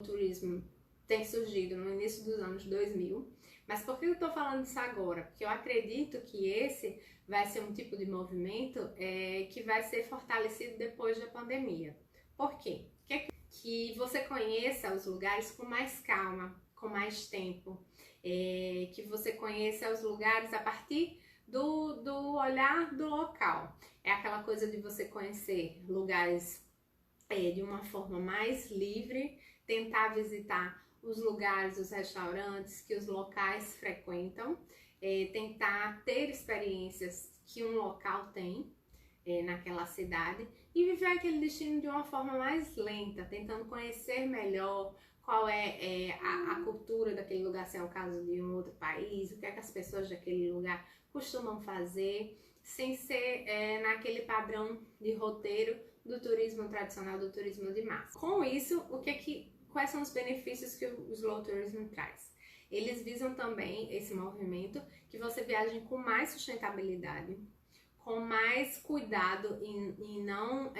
O turismo tem surgido no início dos anos 2000, mas por que eu estou falando isso agora? Porque eu acredito que esse vai ser um tipo de movimento que vai ser fortalecido depois da pandemia. Por quê? Que você conheça os lugares com mais calma, com mais tempo, que você conheça os lugares a partir do olhar do local. É aquela coisa de você conhecer lugares de uma forma mais livre, tentar visitar os lugares, os restaurantes que os locais frequentam, tentar ter experiências que um local tem naquela cidade e viver aquele destino de uma forma mais lenta, tentando conhecer melhor qual é a cultura daquele lugar, se é o caso de um outro país, o que é que as pessoas daquele lugar costumam fazer, sem ser naquele padrão de roteiro do turismo tradicional, do turismo de massa. Com isso, quais são os benefícios que o slow tourism traz? Eles visam também esse movimento que você viaje com mais sustentabilidade, com mais cuidado em não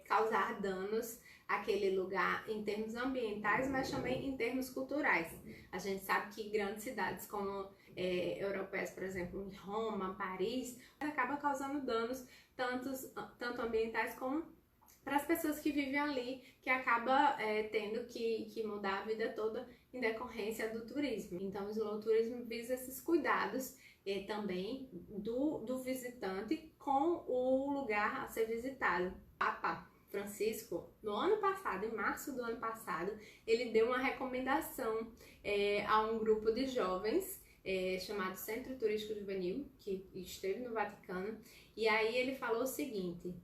causar danos àquele lugar em termos ambientais, mas também em termos culturais. A gente sabe que grandes cidades como europeias, por exemplo, Roma, Paris, acaba causando danos tanto ambientais como para as pessoas que vivem ali, que acaba tendo que mudar a vida toda em decorrência do turismo. Então o slow tourism visa esses cuidados também do visitante com o lugar a ser visitado. Papa Francisco, no ano passado, em março do ano passado, ele deu uma recomendação a um grupo de jovens chamado Centro Turístico Juvenil, que esteve no Vaticano, e aí ele falou o seguinte,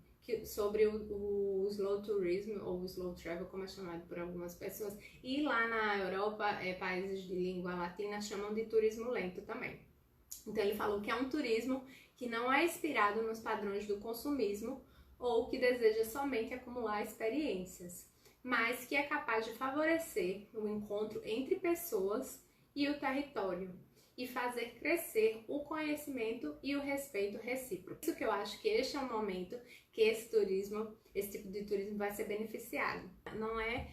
sobre o slow tourism, ou slow travel, como é chamado por algumas pessoas, e lá na Europa, países de língua latina chamam de turismo lento também. Então ele falou que é um turismo que não é inspirado nos padrões do consumismo ou que deseja somente acumular experiências, mas que é capaz de favorecer o encontro entre pessoas e o território e fazer crescer o conhecimento e o respeito recíproco. Isso que eu acho que este é um momento que esse tipo de turismo vai ser beneficiado. Não é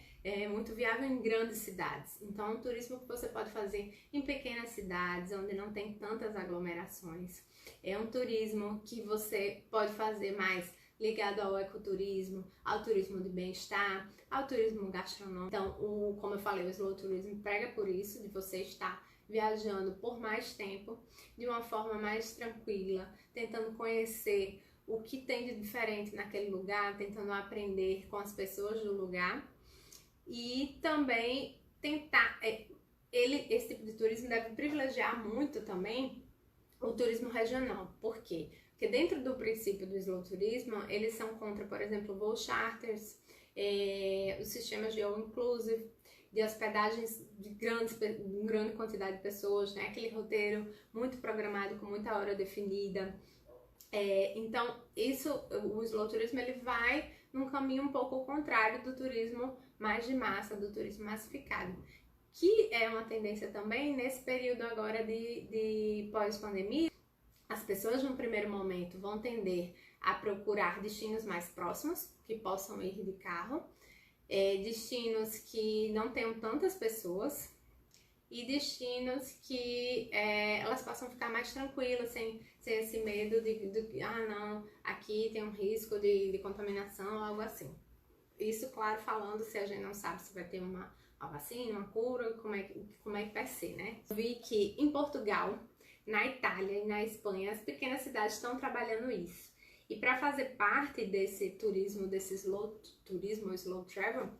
muito viável em grandes cidades. Então, é um turismo que você pode fazer em pequenas cidades, onde não tem tantas aglomerações. É um turismo que você pode fazer mais ligado ao ecoturismo, ao turismo de bem-estar, ao turismo gastronômico. Então, como eu falei, o slow tourism prega por isso, de você estar viajando por mais tempo, de uma forma mais tranquila, tentando conhecer o que tem de diferente naquele lugar, tentando aprender com as pessoas do lugar e também tentar, esse tipo de turismo deve privilegiar muito também o turismo regional. Por quê? Porque dentro do princípio do slow turismo, eles são contra, por exemplo, voos charters, os sistemas de all inclusive, de hospedagens de grande quantidade de pessoas, né? Aquele roteiro muito programado, com muita hora definida. Então, o slow turismo, ele vai num caminho um pouco ao contrário do turismo mais de massa, do turismo massificado, que é uma tendência também nesse período agora de pós-pandemia. As pessoas, no primeiro momento, vão tender a procurar destinos mais próximos, que possam ir de carro, destinos que não tenham tantas pessoas e destinos que elas possam ficar mais tranquilas, sem esse medo de não, aqui tem um risco de contaminação ou algo assim. Isso, claro, falando se a gente não sabe se vai ter uma vacina, uma cura, como é que vai ser, né? Eu vi que em Portugal, na Itália e na Espanha, as pequenas cidades estão trabalhando isso. E para fazer parte desse turismo, desse slow turismo, slow travel,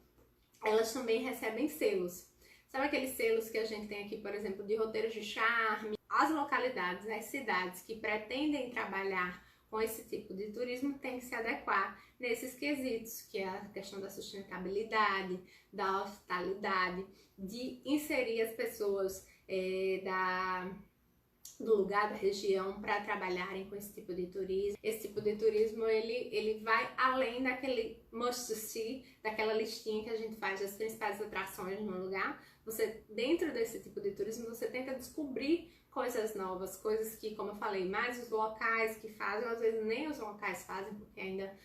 elas também recebem selos. Sabe aqueles selos que a gente tem aqui, por exemplo, de roteiros de charme? As localidades, as cidades que pretendem trabalhar com esse tipo de turismo têm que se adequar nesses quesitos, que é a questão da sustentabilidade, da hospitalidade, de inserir as pessoas do lugar, da região, para trabalharem com esse tipo de turismo. Esse tipo de turismo, ele vai além daquele must to see, daquela listinha que a gente faz das principais atrações no lugar. Você, dentro desse tipo de turismo, você tenta descobrir coisas novas, coisas que, como eu falei, mais os locais que fazem, às vezes nem os locais fazem, porque ainda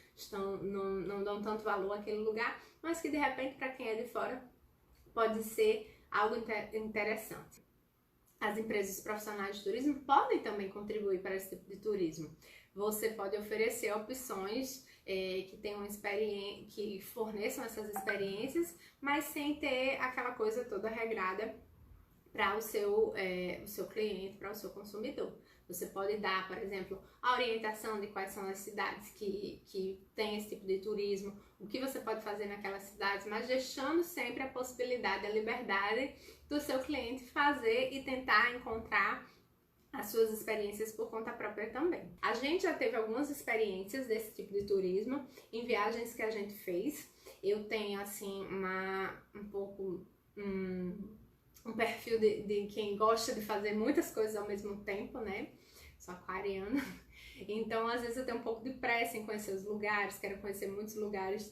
não dão tanto valor àquele lugar, mas que de repente, para quem é de fora, pode ser algo interessante. As empresas profissionais de turismo podem também contribuir para esse tipo de turismo. Você pode oferecer opções que tenham que forneçam essas experiências, mas sem ter aquela coisa toda regrada para o seu cliente, para o seu consumidor. Você pode dar, por exemplo, a orientação de quais são as cidades que têm esse tipo de turismo, o que você pode fazer naquelas cidades, mas deixando sempre a possibilidade, a liberdade do seu cliente fazer e tentar encontrar as suas experiências por conta própria também. A gente já teve algumas experiências desse tipo de turismo em viagens que a gente fez. Eu tenho, assim, um perfil de quem gosta de fazer muitas coisas ao mesmo tempo, né? Sou aquariana. Então, às vezes eu tenho um pouco de pressa em conhecer os lugares, quero conhecer muitos lugares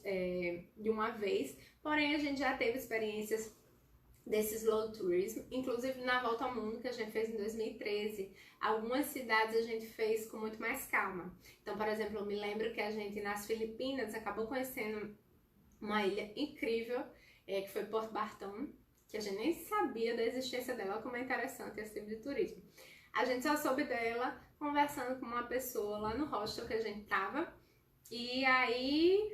de uma vez. Porém, a gente já teve experiências desse slow tourism, inclusive na Volta ao Mundo que a gente fez em 2013. Algumas cidades a gente fez com muito mais calma. Então, por exemplo, eu me lembro que a gente nas Filipinas acabou conhecendo uma ilha incrível, que foi Porto Bartão, que a gente nem sabia da existência dela, como é interessante esse tipo de turismo. A gente só soube dela conversando com uma pessoa lá no hostel que a gente tava, e aí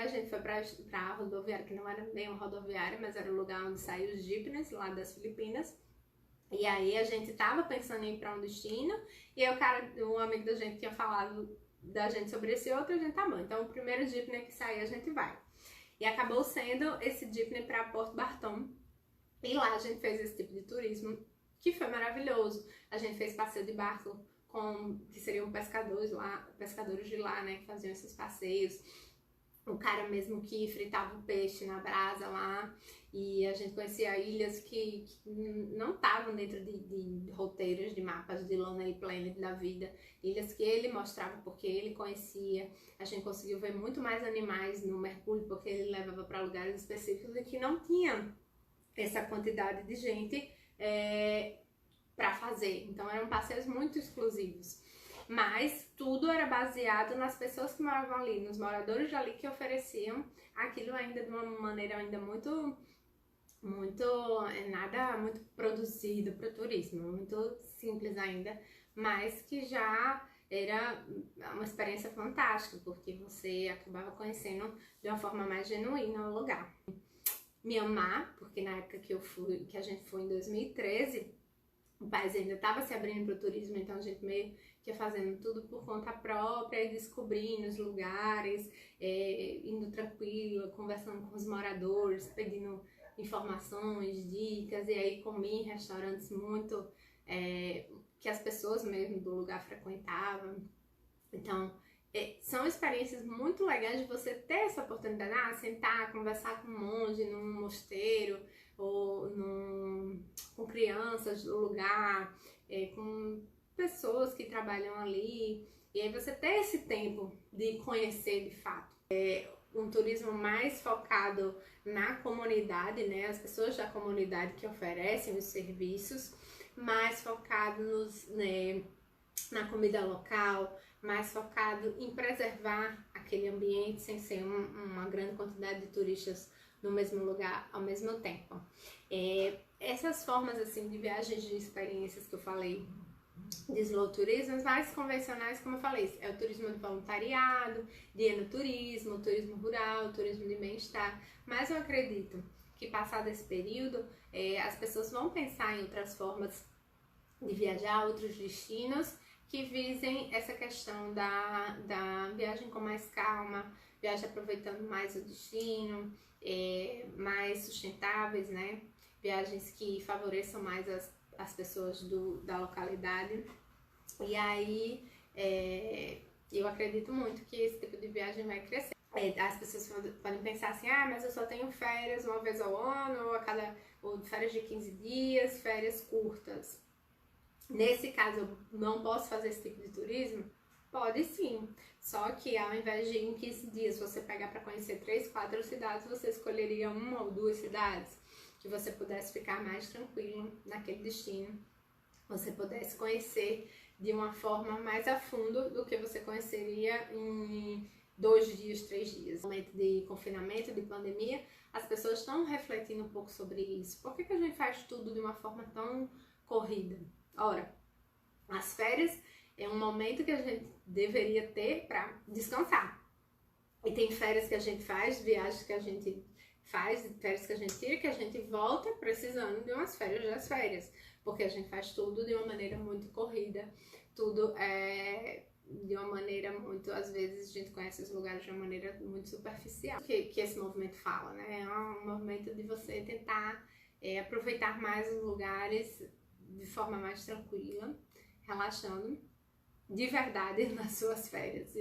a gente foi pra rodoviária, que não era bem uma rodoviária, mas era o lugar onde saíam os jeepneys lá das Filipinas. E aí a gente tava pensando em ir pra um destino, e aí um amigo da gente tinha falado da gente sobre esse outro, a gente tá bom, então o primeiro jeepney que sair a gente vai. E acabou sendo esse jeepney para Porto Bartão. E lá a gente fez esse tipo de turismo, que foi maravilhoso. A gente fez passeio de barco que seriam pescadores de lá, né, que faziam esses passeios. O cara mesmo que fritava o peixe na brasa lá. E a gente conhecia ilhas que não estavam dentro de roteiros, de mapas de Lonely Planet da vida. Ilhas que ele mostrava porque ele conhecia. A gente conseguiu ver muito mais animais no Mercúrio porque ele levava para lugares específicos e que não tinha essa quantidade de gente para fazer. Então eram passeios muito exclusivos. Mas tudo era baseado nas pessoas que moravam ali, nos moradores de ali que ofereciam aquilo ainda de uma maneira ainda muito nada muito produzido para o turismo, muito simples ainda, mas que já era uma experiência fantástica, porque você acabava conhecendo de uma forma mais genuína o lugar. Myanmar, porque na época que a gente foi em 2013, o país ainda estava se abrindo para o turismo, então a gente meio que ia fazendo tudo por conta própria e descobrindo os lugares, indo tranquila, conversando com os moradores, pedindo informações, dicas, e aí comi em restaurantes muito que as pessoas mesmo do lugar frequentavam. Então, são experiências muito legais de você ter essa oportunidade, sentar, conversar com um monge num mosteiro, ou com crianças do lugar, com pessoas que trabalham ali, e aí você ter esse tempo de conhecer de fato. Um turismo mais focado na comunidade, né, as pessoas da comunidade que oferecem os serviços, mais focado na comida local, mais focado em preservar aquele ambiente sem ser uma grande quantidade de turistas no mesmo lugar ao mesmo tempo. Essas formas assim de viagens de experiências que eu falei, de slow turismo, mais convencionais, como eu falei, é o turismo de voluntariado, de enoturismo, turismo rural, turismo de bem-estar, mas eu acredito que passado esse período, as pessoas vão pensar em outras formas de viajar, outros destinos que visem essa questão da viagem com mais calma, viagem aproveitando mais o destino, mais sustentáveis, né? Viagens que favoreçam mais as pessoas da localidade. E aí eu acredito muito que esse tipo de viagem vai crescer. As pessoas podem pensar assim, mas eu só tenho férias uma vez ao ano, ou férias de 15 dias, férias curtas. Nesse caso, eu não posso fazer esse tipo de turismo? Pode sim, só que ao invés de em 15 dias você pegar para conhecer 3, 4 cidades, você escolheria uma ou duas cidades que você pudesse ficar mais tranquilo naquele destino, você pudesse conhecer de uma forma mais a fundo do que você conheceria 2 dias, 3 dias. No momento de confinamento, de pandemia, as pessoas estão refletindo um pouco sobre isso. Por que a gente faz tudo de uma forma tão corrida? Ora, as férias é um momento que a gente deveria ter para descansar. E tem férias que a gente faz, viagens que a gente faz, férias que a gente tira, que a gente volta precisando de umas férias das férias. Porque a gente faz tudo de uma maneira muito corrida, tudo de uma maneira muito, às vezes a gente conhece os lugares de uma maneira muito superficial. Que esse movimento fala, né? É um movimento de você tentar aproveitar mais os lugares de forma mais tranquila, relaxando de verdade nas suas férias.